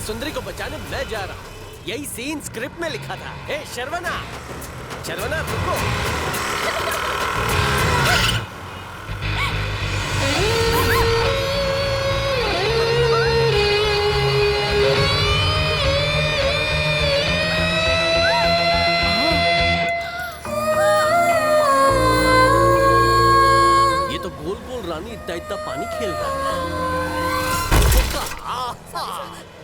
सुंदरी को बचाने मैं जा रहा हूँ। यही सीन स्क्रिप्ट में लिखा था। ए शर्वना, शर्वना रुको। ये तो गोल गोल रानी इतना इतना पानी खेल रहा है।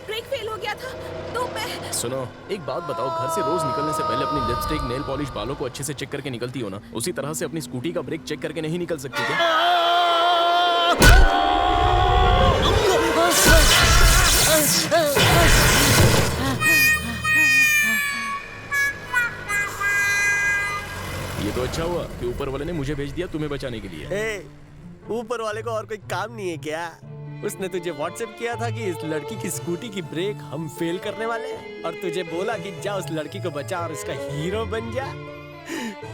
ब्रेक फेल हो गया था तो मैं। सुनो, एक बात बताओ, घर से रोज निकलने से पहले अपनी लिपस्टिक, नेल पॉलिश, बालों को अच्छे से चेक करके निकलती हो ना? उसी तरह से अपनी स्कूटी का ब्रेक चेक करके नहीं निकल सकती क्या? ये तो अच्छा हुआ कि ऊपर वाले ने मुझे भेज दिया तुम्हें बचाने के लिए। ऊपर वाले को और कोई काम नहीं है क्या? उसने तुझे व्हाट्सएप किया था कि इस लड़की की स्कूटी की ब्रेक हम फेल करने वाले हैं और तुझे बोला कि जा उस लड़की को बचा और उसका हीरो बन जा।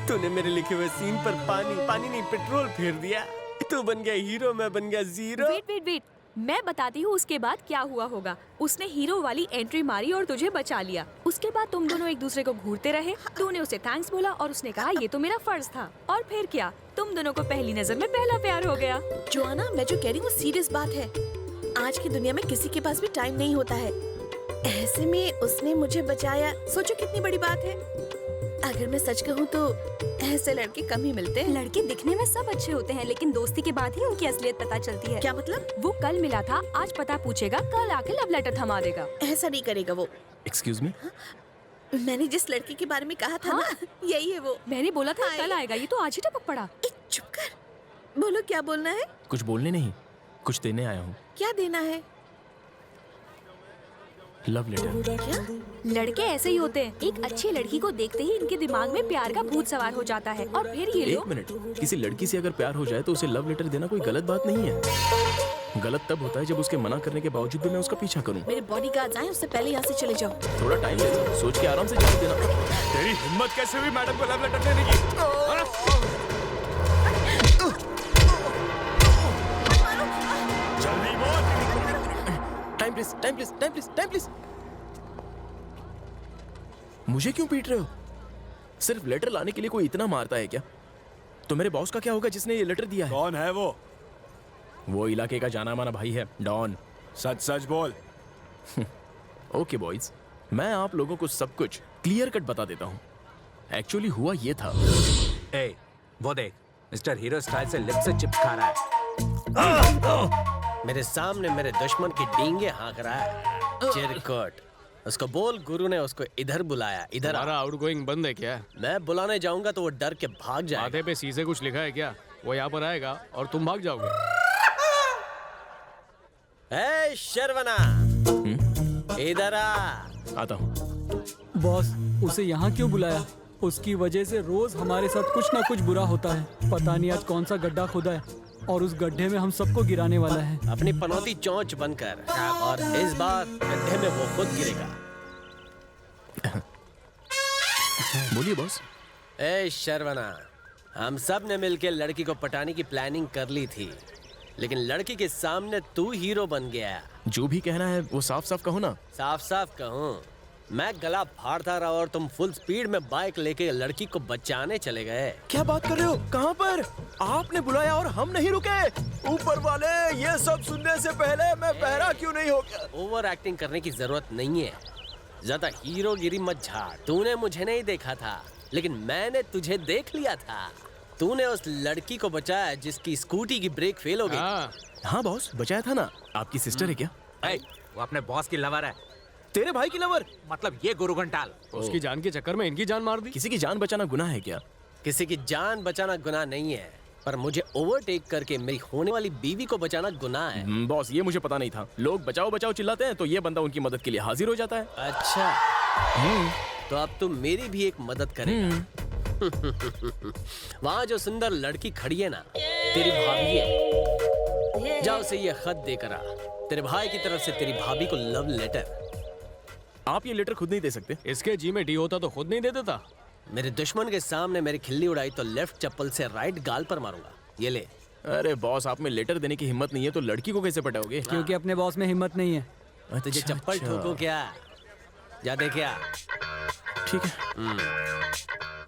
तूने मेरे लिखे हुए सीन पर पानी नहीं पेट्रोल फेर दिया। तू बन गया हीरो, मैं बन गया जीरो। वेट, मैं बताती हूँ उसके बाद क्या हुआ होगा। उसने हीरो वाली एंट्री मारी और तुझे बचा लिया। उसके बाद तुम दोनों एक दूसरे को घूरते रहे। तूने उसे थैंक्स बोला और उसने कहा ये तो मेरा फर्ज था। और फिर क्या, तुम दोनों को पहली नजर में पहला प्यार हो गया। जोआना, मैं जो कह रही हूँ सीरियस बात है। आज की दुनिया में किसी के पास भी टाइम नहीं होता है। ऐसे में उसने मुझे बचाया, सोचो कितनी बड़ी बात है। अगर मैं सच कहूँ तो ऐसे लड़के कम ही मिलते हैं। लड़के दिखने में सब अच्छे होते हैं, लेकिन दोस्ती के बाद ही उनकी असलियत पता चलती है। क्या मतलब? वो कल मिला था, आज पता पूछेगा, कल आके लव लेटर थमा देगा। ऐसा नहीं करेगा वो। एक्सक्यूज मी, मैंने जिस लड़के के बारे में कहा था ना, यही है वो। मैंने बोला था कल आएगा, ये तो आज ही टपक पड़ा। चुप कर, बोलो क्या बोलना है? कुछ बोलने नहीं, कुछ देने आया हूँ। क्या देना है? Love letter. क्या? लड़के ऐसे ही होते हैं, एक अच्छी लड़की को देखते ही इनके दिमाग में प्यार का भूत सवार हो जाता है और फिर ये एक लोग। मिनट, किसी लड़की से अगर प्यार हो जाए तो उसे लव लेटर देना कोई गलत बात नहीं है। गलत तब होता है जब उसके मना करने के बावजूद भी मैं उसका पीछा करूं। मेरे बॉडीगार्ड्स आए, उससे पहले यहाँ से चले जाओ। थोड़ा टाइम ले, सोच के आराम से जवाब देना। तेरी हिम्मत कैसे हुई मैडम को लव लेटर देने की? जल्दी बोल। Time please. मुझे क्यों पीट रहे हो? सिर्फ लेटर लाने के लिए कोई इतना मारता है क्या? तो मेरे बॉस का क्या होगा जिसने ये लेटर दिया है? कौन है वो? वो इलाके का जाना माना भाई है, डॉन। सच सच बोल। ओके बॉयज, मैं आप लोगों को सब कुछ क्लियर कट बता देता हूँ। एक्चुअली हुआ ये था। ए, वो देख, मिस्टर हीरो स्टाइल से लिप से चिप्स खा रहा है। मेरे सामने मेरे दुश्मन की डींगे हाँक रहा है। चिरकुट, उसको बोल गुरु ने उसको इधर बुलाया। इधर हमारा आउटगोइंग बंद है क्या? मैं बुलाने जाऊंगा तो वो डर के भाग जाएगा। माथे पे शीशे कुछ लिखा है क्या? वो यहाँ पर आएगा और तुम भाग जाओगे। ए शर्वना, इधर आ। आता हूँ। बॉस, उसे यहाँ क्यों बुलाया? उसकी वजह से रोज हमारे साथ कुछ ना कुछ बुरा होता है। पता नहीं आज कौन सा गड्ढा खोदा है और उस गड्ढे में हम सबको गिराने वाला है। अपनी पनौती चोंच बनकर, और इस बार गड्ढे में वो खुद गिरेगा। बोलिए बॉस। ए शर्वना, हम सब ने मिलकर लड़की को पटाने की प्लानिंग कर ली थी, लेकिन लड़की के सामने तू हीरो बन गया। जो भी कहना है वो साफ साफ कहो ना। साफ साफ कहूँ, मैं गला फाड़ता रहा और तुम फुल स्पीड में बाइक लेके लड़की को बचाने चले गए। क्या बात कर रहे हो? कहाँ पर? आपने बुलाया और हम नहीं रुके? ऊपर वाले, ये सब सुनने से पहले मैं बहरा क्यों नहीं हो गया? ओवर एक्टिंग करने की जरूरत नहीं है। ज्यादा हीरोगिरी मत झाड़। तूने मुझे नहीं देखा था, लेकिन मैंने तुझे देख लिया था। तूने उस लड़की को बचाया जिसकी स्कूटी की ब्रेक फेल हो गई। हाँ बॉस, बचाया था ना। आपकी सिस्टर है क्या? ए, वो अपने बॉस की लवर है। तेरे भाई की लवर? मतलब ये गुरु घंटाल। उसकी जान के चक्कर में इनकी जान मार दी। किसी की जान बचाना गुनाह है क्या? किसी की जान बचाना गुनाह नहीं है, पर मुझे ओवरटेक करके मेरी होने वाली बीवी को बचाना गुनाह है। बॉस, ये मुझे पता नहीं था। लोग बचाओ बचाओ चिल्लाते हैं तो ये बंदा उनकी मदद के लिए हाजिर हो जाता है। अच्छा, तो अब तुम मेरी भी एक मदद करेगा। वहाँ जो सुंदर लड़की खड़ी है ना, तेरी भाभी है। जा उसे ये खत देकर आ, तेरे भाई की तरफ से तेरी भाभी को लव लेटर। आप ये लेटर खुद नहीं दे सकते? इसके जी में डी होता तो खुद नहीं दे देता। मेरे दुश्मन के सामने मेरी खिल्ली उड़ाई तो लेफ्ट चप्पल से राइट गाल पर मारूंगा। ये ले। अरे बॉस, आप में लेटर देने की हिम्मत नहीं है तो लड़की को कैसे पटाओगे? क्योंकि अपने बॉस में हिम्मत नहीं है। तुझे अच्छा, चप्पल अच्छा। ठोको क्या? जा दे क्या? ठीक है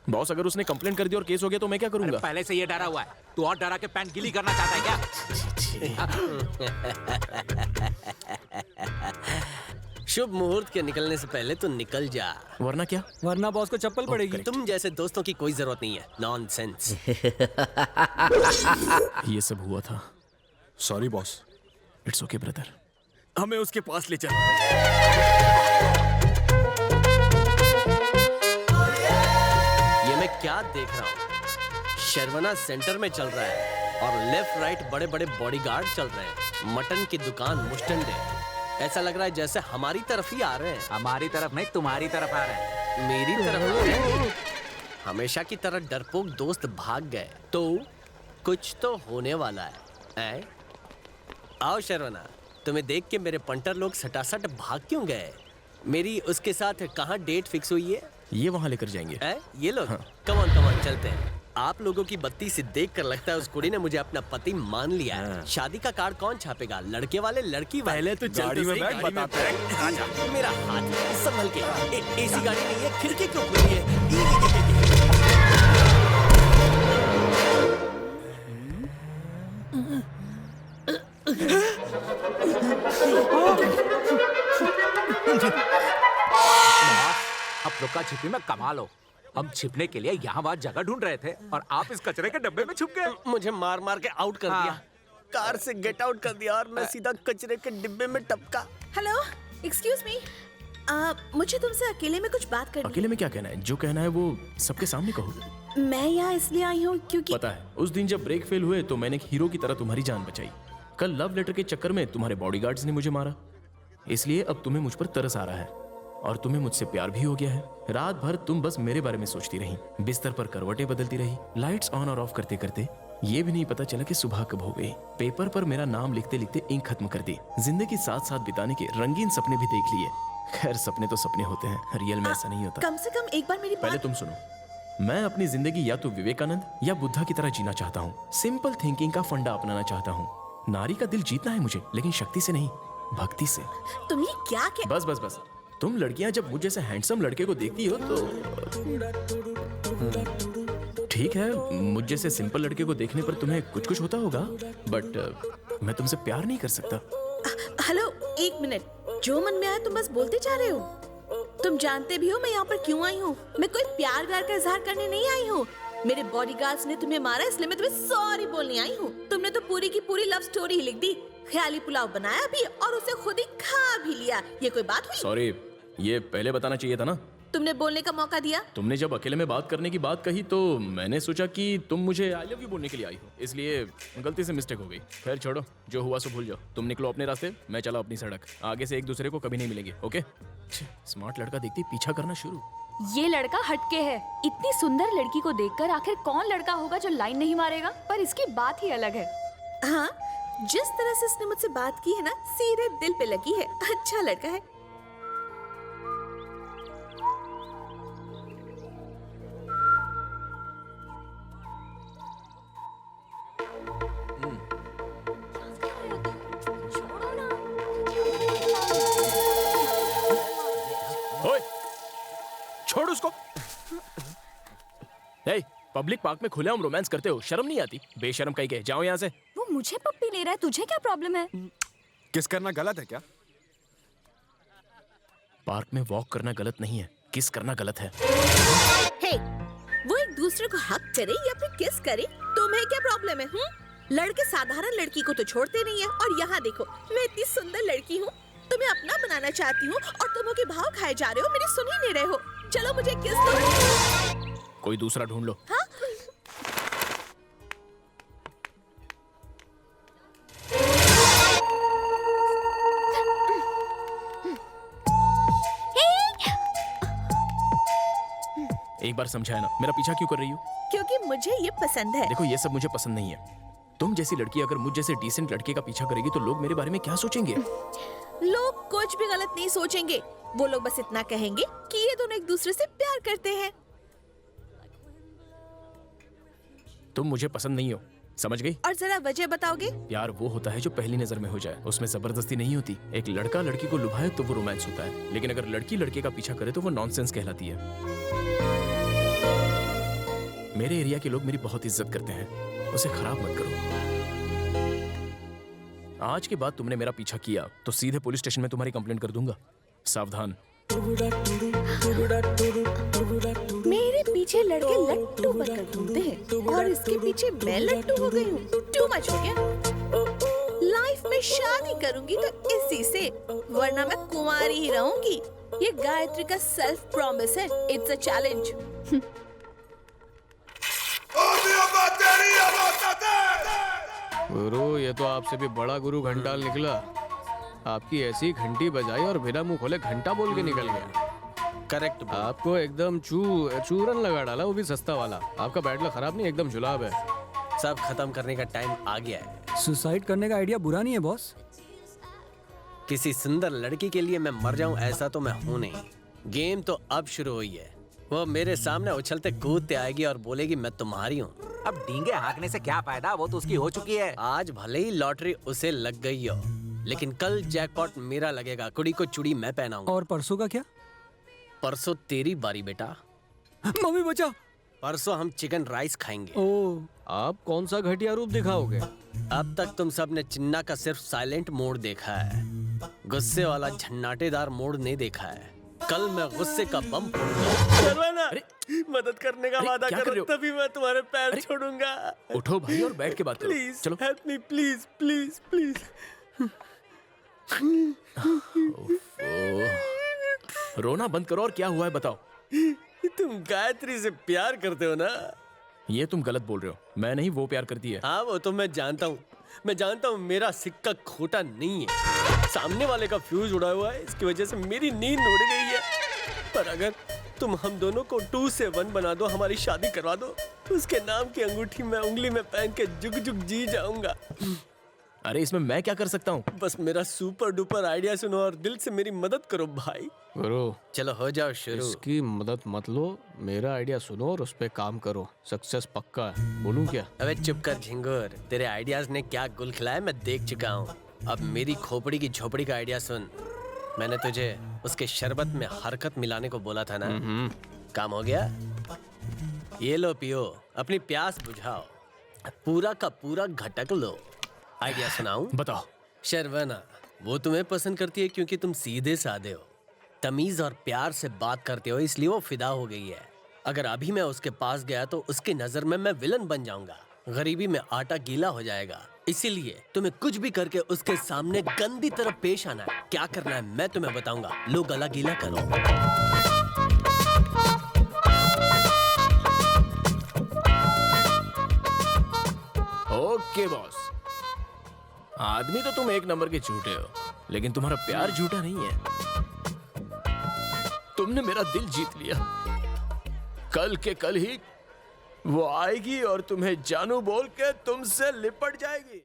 बॉस, अगर उसने कंप्लेंट कर दी और केस हो गया तो मैं क्या अरे करूंगा? पहले से ये डरा हुआ है, तू और डरा के पैंट गीली करना चाहता है क्या? शुभ मुहूर्त के निकलने से पहले तू निकल जा, वरना क्या? वरना बॉस को चप्पल पड़ेगी। तुम जैसे दोस्तों की कोई जरूरत नहीं है। नॉनसेंस। ये सब हुआ था। Sorry boss. It's okay brother. हमें उसके पास ले चल। ये मैं क्या देख रहा हूँ? शर्वना सेंटर में चल रहा है और लेफ्ट राइट बड़े बड़े बॉडीगार्ड चल रहे हैं। मटन की दुकान मुस्टंडे। ऐसा लग रहा है जैसे हमारी तरफ ही आ रहे हैं। हमारी तरफ नहीं, तुम्हारी तरफ आ रहा है। मेरी तरफ आ रहे हैं। हमेशा की तरह डरपोक दोस्त भाग गए तो कुछ तो होने वाला है। आओ शर्वना, तुम्हें देख के मेरे पंटर लोग सटासट भाग क्यों गए? मेरी उसके साथ कहाँ डेट फिक्स हुई है? ये वहां लेकर जाएंगे। ये लोग? कम ऑन चलते हैं। आप लोगों की बत्ती से देखकर लगता है उस कुड़ी ने मुझे अपना पति मान लिया है। शादी का कार्ड कौन छापेगा? लड़के वाले लड़की वाले? पहले तो गाड़ी में बैठ, बताते हैं। मेरा हाथ संभल के। एसी गाड़ी नहीं है, खिड़की क्यों खुली है? अब लुका छिपी में कमा लो। हम छिपने के लिए यहाँ वहाँ जगह ढूंढ रहे थे और आप इस कचरे के डब्बे में छुप गए। मुझे मार मार के आउट कर हाँ। दिया, कार से गेट आउट कर दिया और मैं सीधा कचरे के डिब्बे में टपका। Hello, excuse me. मुझे तुमसे अकेले में कुछ बात करनी अकेले में क्या कहना है? जो कहना है वो सबके सामने कहो। है। मैं यहाँ इसलिए आई हूँ क्योंकि पता है, उस दिन जब ब्रेक फेल हुए तो मैंने एक हीरो की तरह तुम्हारी जान बचाई। कल लव लेटर के चक्कर में तुम्हारे बॉडीगार्ड्स ने मुझे मारा, इसलिए अब तुम्हें मुझ पर तरस आ रहा है और तुम्हें मुझसे प्यार भी हो गया है। रात भर तुम बस मेरे बारे में सोचती रही, बिस्तर पर करवटें बदलती रही, लाइट्स ऑन और ऑफ करते करते ये भी नहीं पता चला कि सुबह कब हो गई। पेपर पर मेरा नाम लिखते लिखते इंक खत्म कर दी। जिंदगी साथ साथ बिताने के रंगीन सपने भी देख लिए। खैर, सपने तो सपने होते हैं, रियल में ऐसा नहीं होता। कम से कम एक बार मेरी पहले बात। तुम सुनो, मैं अपनी जिंदगी या तो विवेकानंद या बुद्धा की तरह जीना चाहता हूँ। सिंपल थिंकिंग का फंडा अपनाना चाहता हूँ। नारी का दिल जीतना है मुझे, लेकिन शक्ति से नहीं, भक्ति से। तुम ये क्या कह। बस बस बस, तुम लड़कियां जब मुझ जैसे हैंडसम लड़के को देखती हो तो ठीक है, मुझ जैसे सिंपल लड़के को देखने पर तुम्हें कुछ कुछ होता होगा, बट मैं तुमसे प्यार नहीं कर सकता। हेलो, एक मिनट। जो मन में आया तुम बस बोलते जा रहे हो। तुम जानते भी हो मैं यहाँ पर क्यों आई हूँ। मैं कोई प्यार व्यार का इजहार करने नहीं आई हूँ। मेरे बॉडीगार्ड्स ने तुम्हें मारा, इसलिए मैं तुम्हें सॉरी बोलने आई हूँ। तुमने तो पूरी की पूरी लव स्टोरी ही लिख दी। ख्याली पुलाव बनाया भी और उसे खुद ही खा भी लिया। ये कोई बात हुई? सॉरी, ये पहले बताना चाहिए था ना। तुमने बोलने का मौका दिया। तुमने जब अकेले में बात करने की बात कही तो मैंने सोचा कि तुम मुझे आई लव यू बोलने के लिए आई हो, इसलिए गलती से मिस्टेक हो गई। खैर छोड़ो, जो हुआ सो भूल जाओ। तुम निकलो अपने रास्ते, मैं चला अपनी सड़क। आगे से एक दूसरे को कभी नहीं मिलेंगे, ओके? स्मार्ट लड़का देखती पीछा करना शुरू। ये लड़का हटके है। इतनी सुंदर लड़की को देखकर आखिर कौन लड़का होगा जो लाइन नहीं मारेगा? पर इसकी बात ही अलग है। हाँ, जिस तरह से इसने मुझसे बात की है ना, सीधे दिल पे लगी है। अच्छा लड़का है। ओए, छोड़ उसको। हे, पब्लिक पार्क में खुलेआम रोमांस करते हो, शर्म नहीं आती? बेशर्म कहीं के, जाओ यहाँ से। वो मुझे पप्पी ले रहा है, तुझे क्या प्रॉब्लम है? किस करना गलत है क्या? पार्क में वॉक करना गलत नहीं है, किस करना गलत है। हे, वो एक दूसरे को हक करे या फिर किस करे, तुम्हें क्या प्रॉब्लम है? लड़के साधारण लड़की को तो छोड़ते नहीं है, और यहाँ देखो, मैं इतनी सुंदर लड़की हूँ, तुम्हें अपना बनाना चाहती हूँ और तुम हो के भाव खाए जा रहे हो, मेरी सुन ही नहीं रहे हो। चलो मुझे किस दो। कोई दूसरा ढूंढ लो। हाँ? एक बार समझाया ना, मेरा पीछा क्यों कर रही हो? क्योंकि मुझे ये पसंद है। देखो, ये सब मुझे पसंद नहीं है। तुम जैसी लड़की अगर मुझ जैसे डिसेंट लड़के का पीछा करेगी तो लोग मेरे बारे में क्या सोचेंगे? लोग कुछ भी गलत नहीं सोचेंगे। वो लोग बस इतना कहेंगे कि ये दोनों एक दूसरे से प्यार करते हैं। तुम मुझे पसंद नहीं हो, समझ गई? और जरा वजह बताओगे? प्यार वो होता है जो पहली नजर में हो जाए, उसमें जबरदस्ती नहीं होती। एक लड़का लड़की को लुभाए तो वो रोमांस होता है, लेकिन अगर लड़की लड़के का पीछा करे तो वो नॉनसेंस कहलाती है। मेरे एरिया के लोग मेरी बहुत इज्जत करते हैं, उसे खराब मत करो। आज के बाद तुमने मेरा पीछा किया तो सीधे पुलिस स्टेशन में तुम्हारी कंप्लेंट कर दूंगा, सावधान। मेरे पीछे लड़के लट्टू बनकर घूमते हैं और इसके पीछे मैं लट्टू हो गई हूँ। टू मच हो गया। लाइफ में शादी करूंगी तो इसी से, वरना मैं कुंवारी ही रहूंगी। ये गायत्री का सेल्फ प्रॉमिस है। It's a challenge. गुरु, ये तो आपसे भी बड़ा गुरु घंटाल निकला। आपकी ऐसी घंटी बजाई और बिना मुंह खोले घंटा बोल के निकल गया। करेक्ट। आपको एकदम चूरन लगा डाला, वो भी सस्ता वाला। आपका बैड लक खराब नहीं, एकदम जुलाब है। सब खत्म करने का टाइम आ गया है। सुसाइड करने का आइडिया बुरा नहीं है बॉस। किसी सुंदर लड़की के लिए मैं मर जाऊं ऐसा तो मैं हूं नहीं। गेम तो अब शुरू हुई है। वो मेरे सामने उछलते कूदते आएगी और बोलेगी मैं तुम्हारी हूँ। अब डींगे हाँकने से क्या फायदा, वो तो उसकी हो चुकी है। आज भले ही लॉटरी उसे लग गई हो, लेकिन कल जैकपॉट मेरा लगेगा। कुड़ी को चूड़ी मैं पहनाऊंगा। और परसों का क्या? परसों तेरी बारी बेटा। मम्मी बचा। परसों हम चिकन राइस खाएंगे। ओ, आप कौन सा घटिया रूप दिखाओगे? अब तक तुम सब ने चिन्ना का सिर्फ साइलेंट मोड देखा है, गुस्से वाला झन्नाटेदार मोड नहीं देखा है। कल मैं गुस्से का बम फोड़ूंगा। मदद करने का वादा क्या कर रहे करो, हो? तभी मैं तुम्हारे पैर छोड़ूंगा। उठो भाई और बैठ के बात करो। प्लीज चलो। Help me, please please please. रोना बंद करो और क्या हुआ है बताओ। तुम गायत्री से प्यार करते हो ना? ये तुम गलत बोल रहे हो, मैं नहीं, वो प्यार करती है। हाँ वो तो मैं जानता हूँ। मैं जानता हूँ मेरा सिक्का खोटा नहीं है। सामने वाले का फ्यूज उड़ा हुआ है, इसकी वजह से मेरी नींद उड़ गई है। पर अगर तुम हम दोनों को 2 से 1 बना दो, हमारी शादी करवा दो, तो उसके नाम की अंगूठी मैं उंगली में पहन के जुग जुग जी जाऊंगा। अरे इसमें मैं क्या कर सकता हूँ? बस मेरा सुपर डुपर आइडिया सुनो और दिल से मेरी मदद करो भाई। गुरु, चलो हो जाओ शुरू। इसकी मदद मत लो, मेरा आइडिया सुनो और उस पे काम करो। सक्सेस पक्का है। बोलूं क्या? अबे चुप कर झिंगुर, तेरे आइडियाज ने क्या गुल खिलाया मैं देख चुका हूँ। अब मेरी खोपड़ी की झोपड़ी का आइडिया सुन। मैंने तुझे उसके शरबत में हरकत मिलाने को बोला था ना, काम हो गया। ये लो पियो, अपनी प्यास बुझाओ, पूरा का पूरा घटक लो। आइडिया सुनाऊं? बताओ। शर्वना, वो तुम्हें पसंद करती है क्योंकि तुम सीधे साधे हो, तमीज और प्यार से बात करते हो, इसलिए वो फिदा हो गई है। अगर अभी मैं उसके पास गया तो उसकी नजर में मैं विलन बन जाऊंगा, गरीबी में आटा गीला हो जाएगा। इसीलिए तुम्हें कुछ भी करके उसके सामने गंदी तरह पेश आना है। क्या करना है मैं तुम्हें बताऊंगा। लो गला गीला करो। Okay boss. आदमी तो तुम एक नंबर के झूठे हो, लेकिन तुम्हारा प्यार झूठा नहीं है। तुमने मेरा दिल जीत लिया। कल के कल ही वो आएगी और तुम्हें जानू बोल के तुमसे लिपट जाएगी।